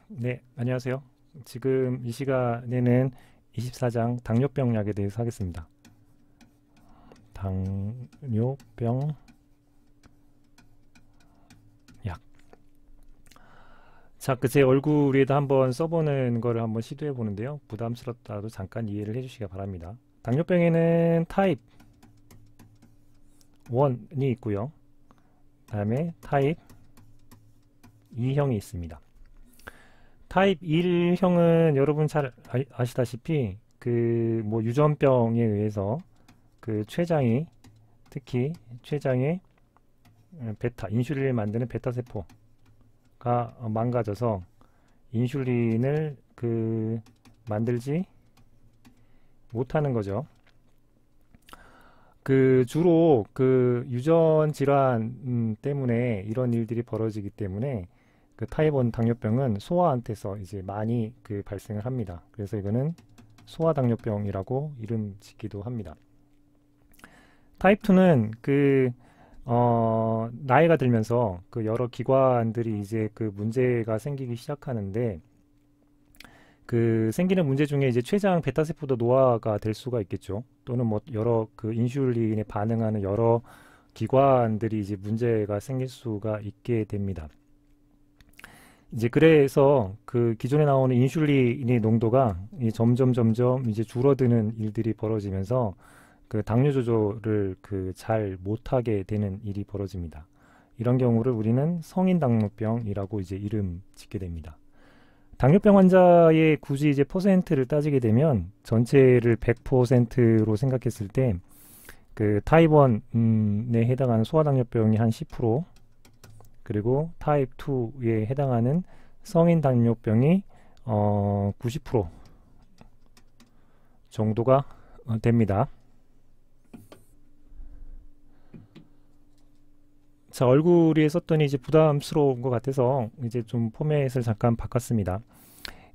네, 안녕하세요. 지금 이 시간에는 24장 당뇨병 약에 대해서 하겠습니다. 당뇨병 약. 자, 제 얼굴 위에다 한번 써보는 거를 한번 시도해 보는데요. 부담스럽다도 잠깐 이해를 해주시기 바랍니다. 당뇨병에는 타입 1이 있고요. 다음에 타입 2형이 있습니다. 타입 1형은 여러분 잘 아시다시피 뭐 유전병에 의해서 췌장이, 특히 췌장의 베타 인슐린을 만드는 베타 세포가 망가져서 인슐린을 만들지 못하는 거죠. 주로 유전 질환 때문에 이런 일들이 벌어지기 때문에 타입 1 당뇨병은 소아한테서 이제 많이 발생을 합니다. 그래서 이거는 소아당뇨병이라고 이름 짓기도 합니다. 타입 2는 나이가 들면서 여러 기관들이 이제 문제가 생기기 시작하는데 생기는 문제 중에 이제 췌장 베타세포도 노화가 될 수가 있겠죠. 또는 뭐 여러 인슐린에 반응하는 여러 기관들이 이제 문제가 생길 수가 있게 됩니다. 이제 그래서 기존에 나오는 인슐린의 농도가 점점 이제 줄어드는 일들이 벌어지면서 당뇨 조절을 잘 못하게 되는 일이 벌어집니다. 이런 경우를 우리는 성인 당뇨병이라고 이제 이름 짓게 됩니다. 당뇨병 환자의 굳이 이제 퍼센트를 따지게 되면 전체를 100%로 생각했을 때 타입 1에 해당하는 소아당뇨병이 한 10%, 그리고 타입 2에 해당하는 성인 당뇨병이 90% 정도가 됩니다. 자, 얼굴 위에 썼더니 이제 부담스러운 것 같아서 이제 좀 포맷을 잠깐 바꿨습니다.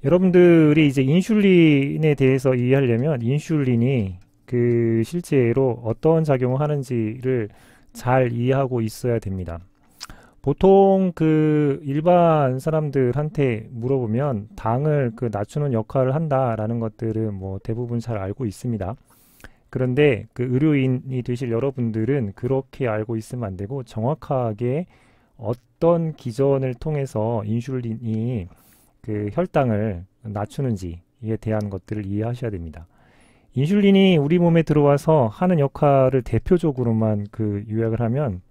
여러분들이 이제 인슐린에 대해서 이해하려면 인슐린이 실제로 어떤 작용을 하는지를 잘 이해하고 있어야 됩니다. 보통 일반 사람들한테 물어보면 당을 낮추는 역할을 한다라는 것들은 뭐 대부분 잘 알고 있습니다. 그런데 의료인이 되실 여러분들은 그렇게 알고 있으면 안 되고 정확하게 어떤 기전을 통해서 인슐린이 혈당을 낮추는지에 대한 것들을 이해하셔야 됩니다. 인슐린이 우리 몸에 들어와서 하는 역할을 대표적으로만 요약을 하면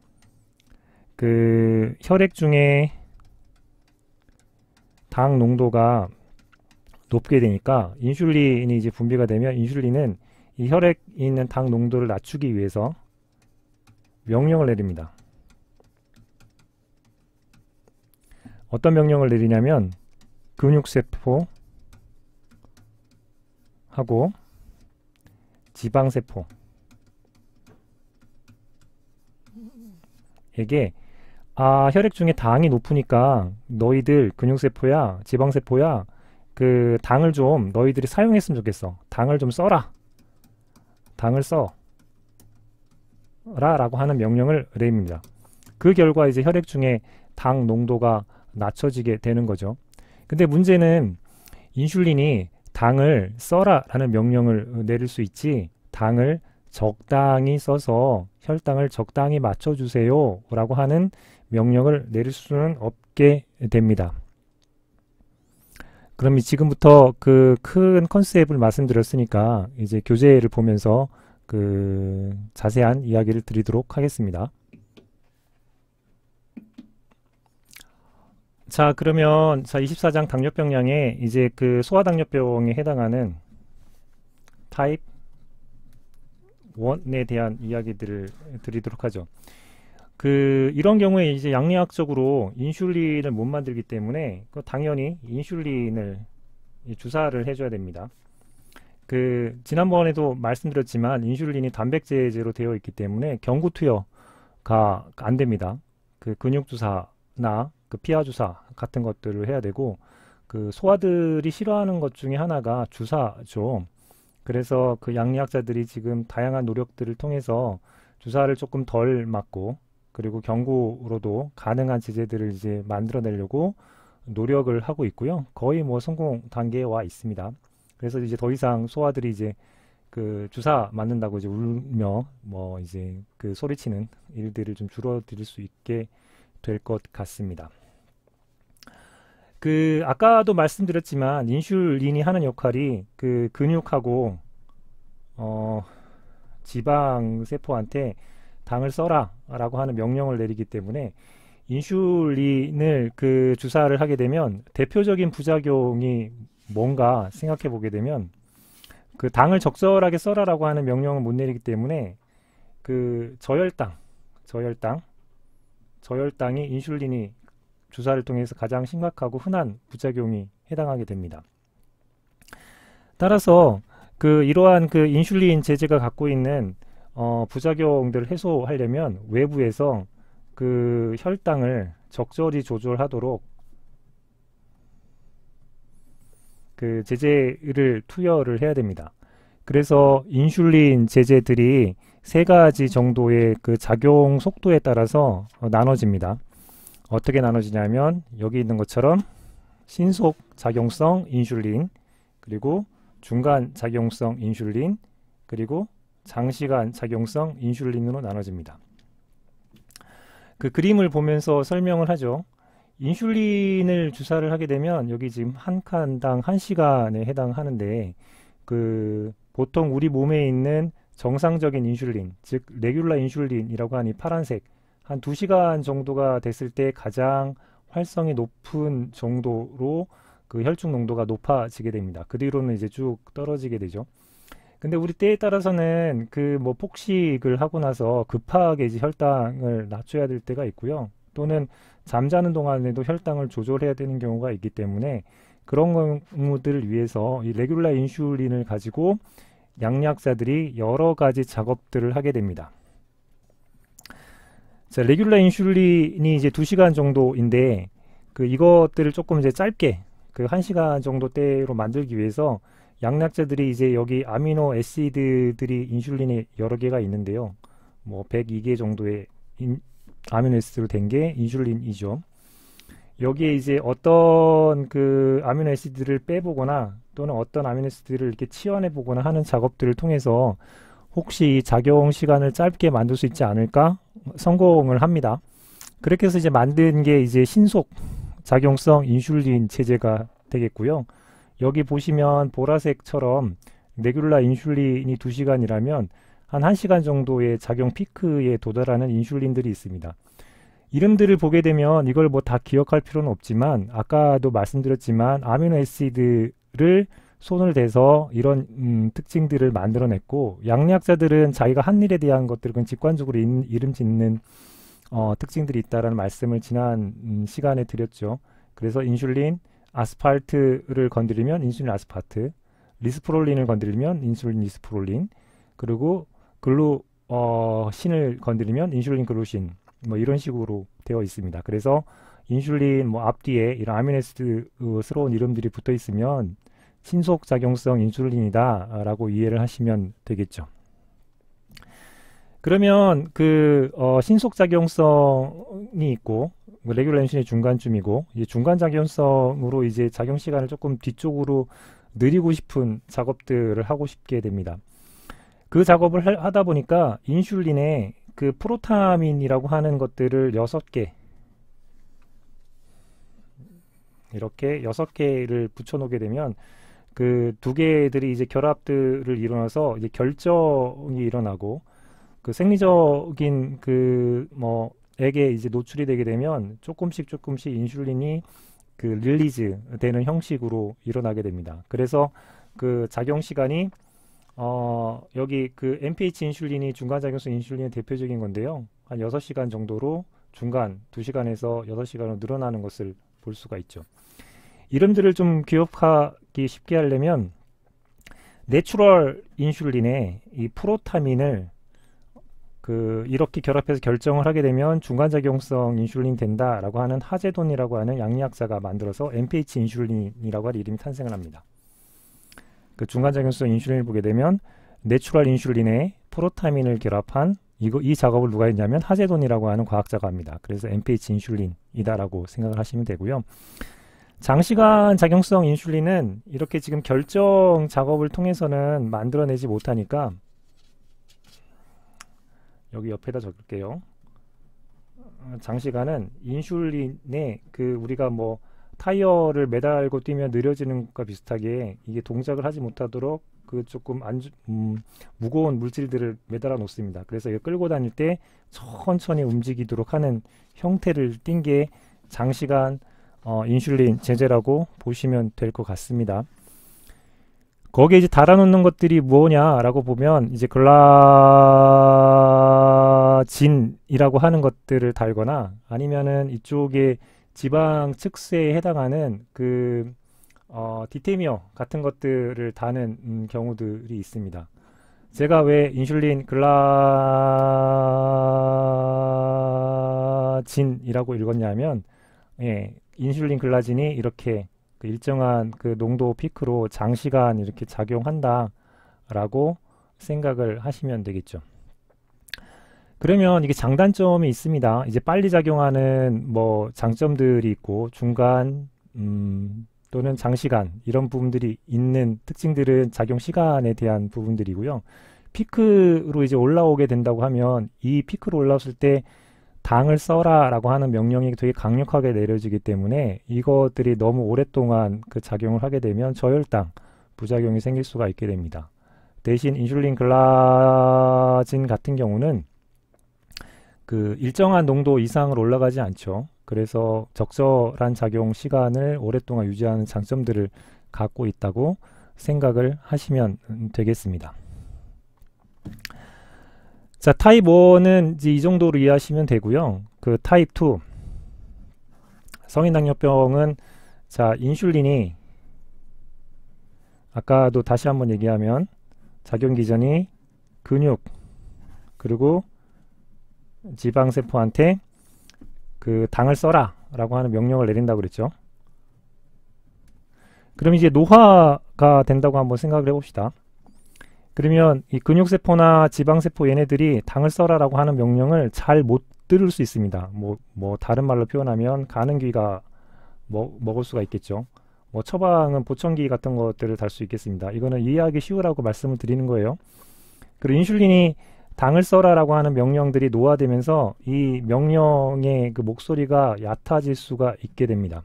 혈액 중에 당 농도가 높게 되니까 인슐린이 이제 분비가 되면 인슐린은 이 혈액에 있는 당 농도를 낮추기 위해서 명령을 내립니다. 어떤 명령을 내리냐면 근육세포하고 지방세포에게 혈액 중에 당이 높으니까 너희들 근육세포야 지방세포야 당을 좀 너희들이 사용했으면 좋겠어. 당을 좀 써라. 당을 써라 라고 하는 명령을 내립니다. 그 결과 이제 혈액 중에 당 농도가 낮춰지게 되는 거죠. 근데 문제는 인슐린이 당을 써라 라는 명령을 내릴 수 있지 당을 적당히 써서 혈당을 적당히 맞춰주세요 라고 하는 명령을 내릴 수는 없게 됩니다. 그럼 지금부터 큰 컨셉을 말씀드렸으니까 이제 교재를 보면서 자세한 이야기를 드리도록 하겠습니다. 자, 그러면 24장 당뇨병량에 이제 소아당뇨병에 해당하는 타입 1에 대한 이야기들을 드리도록 하죠. 이런 경우에 이제 양리학적으로 인슐린을 못 만들기 때문에 당연히 인슐린을 주사를 해줘야 됩니다. 지난번에도 말씀드렸지만 인슐린이 단백질제로 되어 있기 때문에 경구 투여가 안 됩니다. 근육주사나 피하주사 같은 것들을 해야 되고 소아들이 싫어하는 것 중에 하나가 주사죠. 그래서 양리학자들이 지금 다양한 노력들을 통해서 주사를 조금 덜 맞고 그리고 경구로도 가능한 제재들을 이제 만들어내려고 노력을 하고 있고요. 거의 뭐 성공 단계에 와 있습니다. 그래서 이제 더 이상 소아들이 이제 그 주사 맞는다고 이제 울며 뭐 이제 그 소리치는 일들을 좀 줄어들 수 있게 될 것 같습니다. 그 아까도 말씀드렸지만 인슐린이 하는 역할이 그 근육하고 지방 세포한테 당을 써라 라고 하는 명령을 내리기 때문에 인슐린을 그 주사를 하게 되면 대표적인 부작용이 뭔가 생각해 보게 되면 그 당을 적절하게 써라라고 하는 명령을 못 내리기 때문에 그 저혈당이 인슐린이 주사를 통해서 가장 심각하고 흔한 부작용이 해당하게 됩니다. 따라서 그 이러한 그 인슐린 제제가 갖고 있는 부작용들을 해소하려면 외부에서 그 혈당을 적절히 조절하도록 그 제제를 투여를 해야 됩니다. 그래서 인슐린 제제들이 세 가지 정도의 그 작용 속도에 따라서 나눠집니다. 어떻게 나눠지냐면 여기 있는 것처럼 신속 작용성 인슐린, 그리고 중간 작용성 인슐린, 그리고 장시간 작용성 인슐린으로 나눠집니다. 그 그림을 보면서 설명을 하죠. 인슐린을 주사를 하게 되면 여기 지금 한 칸당 1시간에 해당하는데 그 보통 우리 몸에 있는 정상적인 인슐린, 즉 레귤라 인슐린이라고 하는 이 파란색 한 2시간 정도가 됐을 때 가장 활성이 높은 정도로 그 혈중 농도가 높아지게 됩니다. 그 뒤로는 이제 쭉 떨어지게 되죠. 근데 우리 때에 따라서는 그 뭐 폭식을 하고 나서 급하게 이제 혈당을 낮춰야 될 때가 있고요. 또는 잠자는 동안에도 혈당을 조절해야 되는 경우가 있기 때문에 그런 경우들을 위해서 이 레귤라 인슐린을 가지고 양약자들이 여러 가지 작업들을 하게 됩니다. 자, 레귤라 인슐린이 이제 2시간 정도인데 그 이것들을 조금 이제 짧게 그 1시간 정도 때로 만들기 위해서 양약자들이 이제 여기 아미노 애시드들이 인슐린이 여러 개가 있는데요. 뭐 102개 정도의 아미노 애시드로 된 게 인슐린이죠. 여기에 이제 어떤 그 아미노 애시드를 빼보거나 또는 어떤 아미노 애시드를 이렇게 치환해 보거나 하는 작업들을 통해서 혹시 작용 시간을 짧게 만들 수 있지 않을까 성공을 합니다. 그렇게 해서 이제 만든 게 이제 신속 작용성 인슐린 체제가 되겠고요. 여기 보시면 보라색처럼 레귤라 인슐린이 2시간이라면 한 1시간 정도의 작용 피크에 도달하는 인슐린들이 있습니다. 이름들을 보게 되면 이걸 뭐 다 기억할 필요는 없지만 아까도 말씀드렸지만 아미노애시드를 손을 대서 이런 특징들을 만들어냈고 양리학자들은 자기가 한 일에 대한 것들을 직관적으로 이름 짓는 특징들이 있다라는 말씀을 지난 시간에 드렸죠. 그래서 인슐린 아스팔트를 건드리면 인슐린 아스파트, 리스프롤린을 건드리면 인슐린 리스프롤린, 그리고 신을 건드리면 인슐린 글루신, 뭐 이런 식으로 되어 있습니다. 그래서 인슐린 뭐 앞뒤에 이런 아미노애시드스러운 이름들이 붙어 있으면 신속 작용성 인슐린이다 라고 이해를 하시면 되겠죠. 그러면 그 신속 작용성이 있고 레귤라 인슐린이 중간쯤이고 이제 중간 작용성으로 이제 작용 시간을 조금 뒤쪽으로 느리고 싶은 작업들을 하고 싶게 됩니다. 그 작업을 하다 보니까 인슐린에 그 프로타민이라고 하는 것들을 6개 이렇게 6개를 붙여 놓게 되면 그 2개들이 이제 결합들을 일어나서 이제 결정이 일어나고 그 생리적인 그 에게 이제 노출이 되게 되면 조금씩 인슐린이 그 릴리즈 되는 형식으로 일어나게 됩니다. 그래서 그 작용 시간이 여기 그 NPH 인슐린이 중간작용성 인슐린의 대표적인 건데요. 한 6시간 정도로 중간 2시간에서 6시간으로 늘어나는 것을 볼 수가 있죠. 이름들을 좀 기억하기 쉽게 하려면 내추럴 인슐린에 이 프로타민을 그 이렇게 결합해서 결정을 하게 되면 중간작용성 인슐린 된다라고 하는 하제돈이라고 하는 양리학자가 만들어서 NPH 인슐린이라고 하는 이름이 탄생을 합니다. 그 중간작용성 인슐린을 보게 되면 내추럴 인슐린에 프로타민을 결합한 이 작업을 누가 했냐면 하제돈이라고 하는 과학자가 합니다. 그래서 NPH 인슐린이다라고 생각을 하시면 되고요. 장시간 작용성 인슐린은 이렇게 지금 결정 작업을 통해서는 만들어내지 못하니까 여기 옆에다 적을게요. 장시간은 인슐린에 그 우리가 뭐 타이어를 매달고 뛰면 느려지는 것과 비슷하게 이게 동작을 하지 못하도록 그 조금 무거운 물질들을 매달아 놓습니다. 그래서 이거 끌고 다닐 때 천천히 움직이도록 하는 형태를 띈 게 장시간 인슐린 제제라고 보시면 될 것 같습니다. 거기에 이제 달아놓는 것들이 뭐냐라고 보면 이제 글라진이라고 하는 것들을 달거나 아니면은 이쪽에 지방 측세에 해당하는 그 디테미어 같은 것들을 다는 경우들이 있습니다. 제가 왜 인슐린 글라진이라고 읽었냐면 인슐린 글라진이 이렇게 그 일정한 그 농도 피크로 장시간 이렇게 작용한다 라고 생각을 하시면 되겠죠. 그러면 이게 장단점이 있습니다. 이제 빨리 작용하는 뭐 장점들이 있고 중간 또는 장시간 이런 부분들이 있는 특징들은 작용 시간에 대한 부분들이고요. 피크로 이제 올라오게 된다고 하면 이 피크로 올라왔을 때 당을 써라 라고 하는 명령이 되게 강력하게 내려지기 때문에 이것들이 너무 오랫동안 그 작용을 하게 되면 저혈당 부작용이 생길 수가 있게 됩니다. 대신 인슐린 글라진 같은 경우는 그 일정한 농도 이상을 올라가지 않죠. 그래서 적절한 작용 시간을 오랫동안 유지하는 장점들을 갖고 있다고 생각을 하시면 되겠습니다. 자, 타입 1은 이제 이 정도로 이해하시면 되고요. 그 타입 2 성인 당뇨병은 자, 인슐린이 아까도 다시 한번 얘기하면 작용 기전이 근육 그리고 지방세포한테 그 당을 써라 라고 하는 명령을 내린다고 그랬죠. 그럼 이제 노화가 된다고 한번 생각을 해봅시다. 그러면 이 근육세포나 지방세포 얘네들이 당을 써라 라고 하는 명령을 잘 못 들을 수 있습니다. 뭐 다른 말로 표현하면 가는 귀가 먹을 수가 있겠죠. 뭐 처방은 보청기 같은 것들을 달 수 있겠습니다. 이거는 이해하기 쉬우라고 말씀을 드리는 거예요. 그리고 인슐린이 당을 써라 라고 하는 명령들이 노화되면서 이 명령의 그 목소리가 얕아질 수가 있게 됩니다.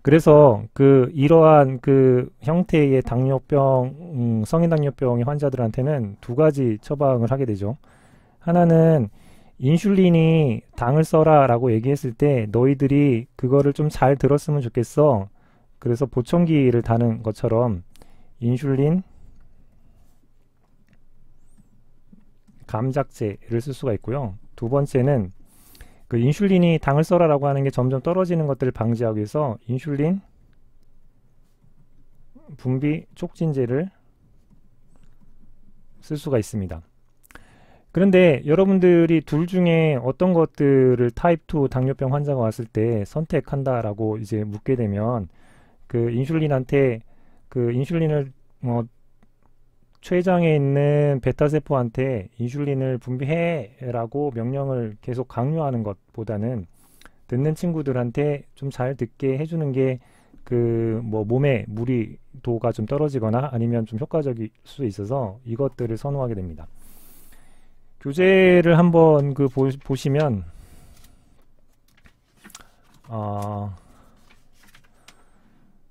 그래서 그 이러한 그 형태의 당뇨병, 성인 당뇨병의 환자들한테는 두 가지 처방을 하게 되죠. 하나는 인슐린이 당을 써라 라고 얘기했을 때 너희들이 그거를 좀 잘 들었으면 좋겠어. 그래서 보청기를 다는 것처럼 인슐린 감작제를 쓸 수가 있고요. 두 번째는 그 인슐린이 당을 써라 라고 하는 게 점점 떨어지는 것들을 방지하기 위해서 인슐린 분비 촉진제를 쓸 수가 있습니다. 그런데 여러분들이 둘 중에 어떤 것들을 타입 2 당뇨병 환자가 왔을 때 선택한다 라고 이제 묻게 되면 그 인슐린한테 그 인슐린을 췌장에 있는 베타세포한테 인슐린을 분비해 라고 명령을 계속 강요하는 것보다는 듣는 친구들한테 좀 잘 듣게 해주는 게 그 뭐 몸의 무리도가 좀 떨어지거나 아니면 좀 효과적일 수 있어서 이것들을 선호하게 됩니다. 교재를 한번 그 보시면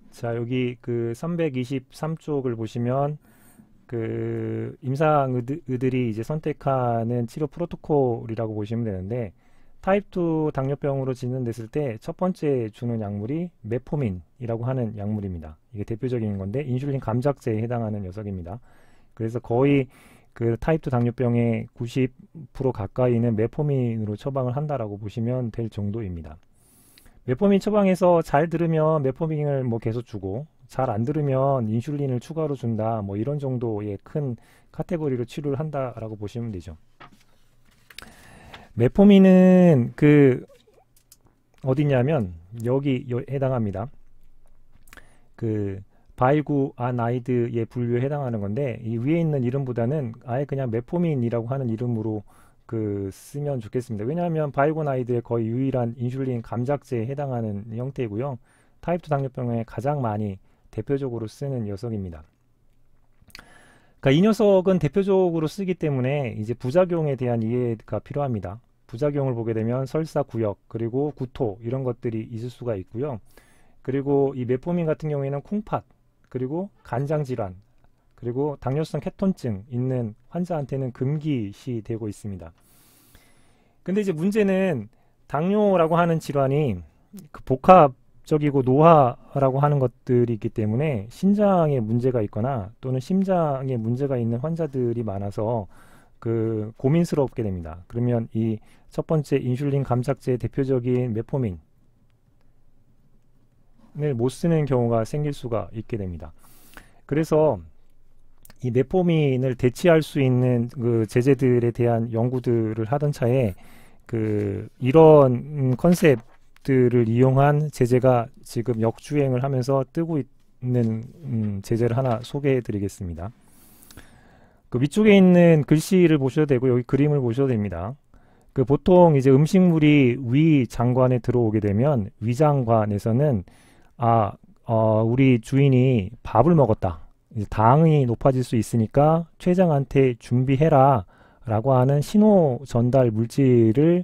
자, 여기 그 323쪽을 보시면 그 임상의들이 이제 선택하는 치료 프로토콜이라고 보시면 되는데 타입 2 당뇨병으로 진단됐을 때 첫 번째 주는 약물이 메포민이라고 하는 약물입니다. 이게 대표적인 건데 인슐린 감작제에 해당하는 녀석입니다. 그래서 거의 그 타입 2 당뇨병의 90% 가까이는 메포민으로 처방을 한다라고 보시면 될 정도입니다. 메포민 처방에서 잘 들으면 메포민을 뭐 계속 주고 잘 안 들으면 인슐린을 추가로 준다 뭐 이런 정도의 큰 카테고리로 치료를 한다라고 보시면 되죠. 메포민은 그 어디냐면 여기 해당합니다. 그 바이구아나이드의 분류에 해당하는 건데 이 위에 있는 이름보다는 아예 그냥 메포민이라고 하는 이름으로 쓰면 좋겠습니다. 왜냐하면 바이고나이드의 거의 유일한 인슐린 감작제에 해당하는 형태이고요. 타입 2 당뇨병에 가장 많이 대표적으로 쓰는 녀석입니다. 그러니까 이 녀석은 대표적으로 쓰기 때문에 이제 부작용에 대한 이해가 필요합니다. 부작용을 보게 되면 설사, 구역, 그리고 구토 이런 것들이 있을 수가 있고요. 그리고 이 메포민 같은 경우에는 콩팥, 그리고 간장 질환, 그리고 당뇨성 케톤증 있는 환자한테는 금기시 되고 있습니다. 근데 이제 문제는 당뇨라고 하는 질환이 그 복합적이고 노화라고 하는 것들이 있기 때문에 신장에 문제가 있거나 또는 심장에 문제가 있는 환자들이 많아서 고민스럽게 됩니다. 그러면 이 첫 번째 인슐린 감작제의 대표적인 메포민을 못 쓰는 경우가 생길 수가 있게 됩니다. 그래서 이 메포민을 대체할 수 있는 제제들에 대한 연구들을 하던 차에 이런 컨셉들을 이용한 제제가 지금 역주행을 하면서 뜨고 있는 제제를 하나 소개해 드리겠습니다. 위쪽에 있는 글씨를 보셔도 되고 여기 그림을 보셔도 됩니다. 보통 이제 음식물이 위 장관에 들어오게 되면 위장관에서는 우리 주인이 밥을 먹었다. 당이 높아질 수 있으니까 췌장한테 준비해라 라고 하는 신호 전달 물질을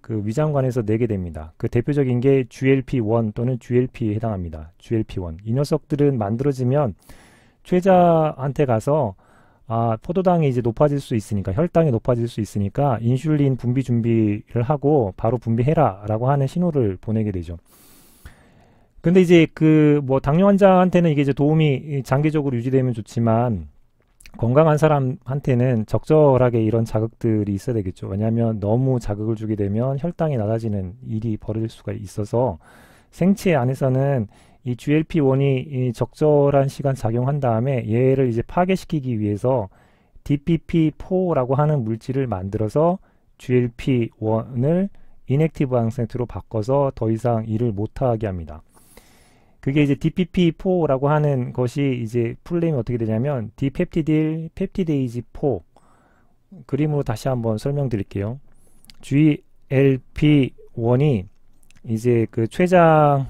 위장관에서 내게 됩니다. 대표적인 게 GLP-1 또는 GLP에 해당합니다. GLP-1. 이 녀석들은 만들어지면 췌장한테 가서 포도당이 이제 높아질 수 있으니까, 혈당이 높아질 수 있으니까 인슐린 분비 준비를 하고 바로 분비해라 라고 하는 신호를 보내게 되죠. 근데 이제 당뇨 환자한테는 이게 이제 도움이 장기적으로 유지되면 좋지만 건강한 사람한테는 적절하게 이런 자극들이 있어야 되겠죠. 왜냐하면 너무 자극을 주게 되면 혈당이 낮아지는 일이 벌어질 수가 있어서 생체 안에서는 이 GLP-1이 적절한 시간 작용한 다음에 얘를 이제 파괴시키기 위해서 DPP-4라고 하는 물질을 만들어서 GLP-1을 인액티브 항생제로 바꿔서 더 이상 일을 못하게 합니다. 그게 이제 DPP-4라고 하는 것이 이제 풀네임이 어떻게 되냐면 디펩티딜 펩티데이지 4. 그림으로 다시 한번 설명드릴게요. GLP-1이 이제 췌장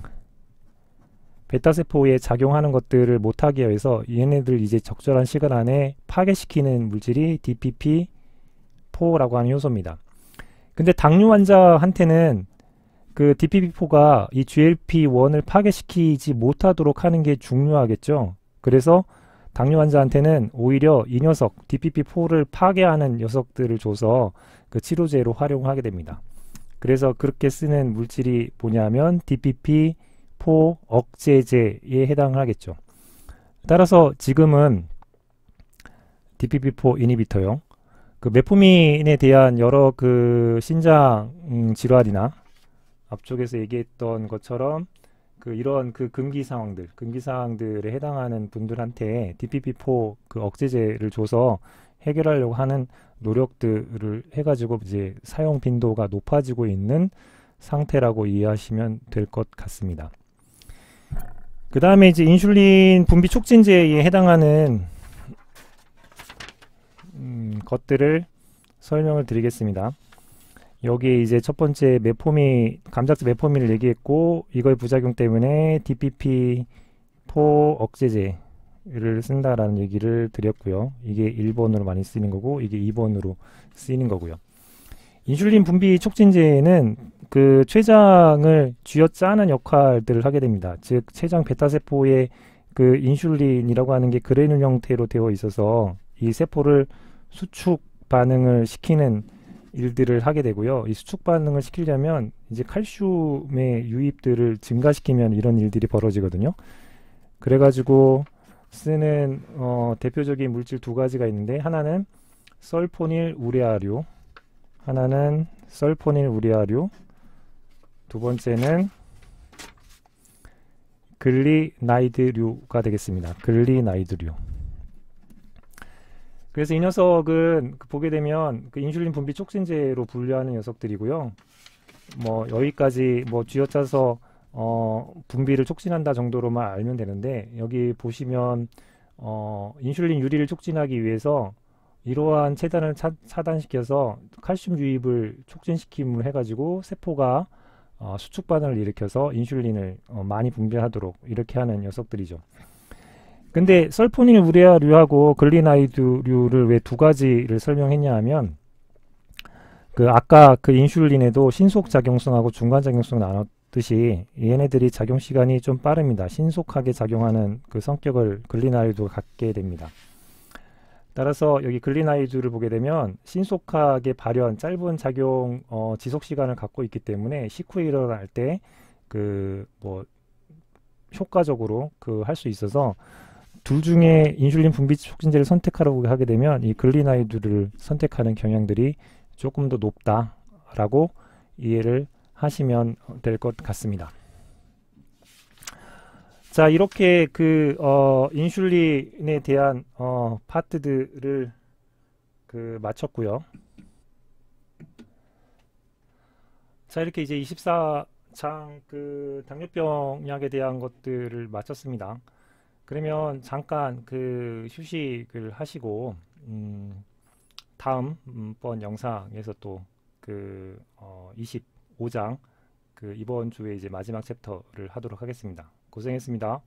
베타세포에 작용하는 것들을 못하게 해서 얘네들 이제 적절한 시간 안에 파괴시키는 물질이 DPP-4라고 하는 효소입니다. 근데 당뇨 환자한테는 DPP-4가 이 GLP-1을 파괴시키지 못하도록 하는 게 중요하겠죠. 그래서 당뇨 환자한테는 오히려 이 녀석 DPP-4를 파괴하는 녀석들을 줘서 치료제로 활용하게 됩니다. 그래서 그렇게 쓰는 물질이 뭐냐면 DPP-4 억제제에 해당하겠죠. 따라서 지금은 DPP-4 이니비터요. 메포민에 대한 여러 신장 질환이나 앞쪽에서 얘기했던 것처럼 이런 금기 상황들에 해당하는 분들한테 DPP-4 억제제를 줘서 해결하려고 하는 노력들을 해가지고 이제 사용 빈도가 높아지고 있는 상태라고 이해하시면 될 것 같습니다. 그 다음에 이제 인슐린 분비 촉진제에 해당하는 것들을 설명을 드리겠습니다. 여기 이제 첫 번째 감작제 메포민을 얘기했고, 이거의 부작용 때문에 DPP-4 억제제를 쓴다라는 얘기를 드렸고요. 이게 1번으로 많이 쓰이는 거고, 이게 2번으로 쓰이는 거고요. 인슐린 분비 촉진제는 췌장을 쥐어짜는 역할들을 하게 됩니다. 즉, 췌장 베타세포에 인슐린이라고 하는 게 그래놀 형태로 되어 있어서 이 세포를 수축 반응을 시키는 일들을 하게 되고요. 이 수축 반응을 시키려면 이제 칼슘의 유입들을 증가시키면 이런 일들이 벌어지거든요. 그래가지고 쓰는 대표적인 물질 두 가지가 있는데, 하나는 설포닐 우레아류, 하나는 설포닐 우레아류, 두 번째는 글리나이드류가 되겠습니다. 글리나이드류. 그래서 이 녀석은 보게 되면 인슐린 분비 촉진제로 분류하는 녀석들이고요. 여기까지 쥐어짜서 분비를 촉진한다 정도로만 알면 되는데, 여기 보시면 인슐린 유리를 촉진하기 위해서 이러한 체단을 차단시켜서 칼슘 유입을 촉진시킴으로 해가지고 세포가 수축 반응을 일으켜서 인슐린을 많이 분비하도록 이렇게 하는 녀석들이죠. 근데 설포닐 우레아류하고 글리나이드류를 왜 두 가지를 설명했냐 하면 그 아까 그 인슐린에도 신속 작용성하고 중간 작용성 나눴듯이 얘네들이 작용 시간이 좀 빠릅니다. 신속하게 작용하는 그 성격을 글리나이드가 갖게 됩니다. 따라서 여기 글리나이드를 보게 되면 신속하게 발현, 짧은 작용 지속 시간을 갖고 있기 때문에 식후에 일어날 때 그 뭐 효과적으로 그 할 수 있어서 둘 중에 인슐린 분비 촉진제를 선택하라고 하게 되면 이 글리나이드를 선택하는 경향들이 조금 더 높다라고 이해를 하시면 될 것 같습니다. 자, 이렇게 그 인슐린에 대한 파트들을 그 마쳤고요. 자, 이렇게 이제 24장 그 당뇨병 약에 대한 것들을 마쳤습니다. 그러면 잠깐 그 휴식을 하시고 다음 번 영상에서 또 그 25장 그 이번 주에 이제 마지막 챕터를 하도록 하겠습니다. 고생했습니다.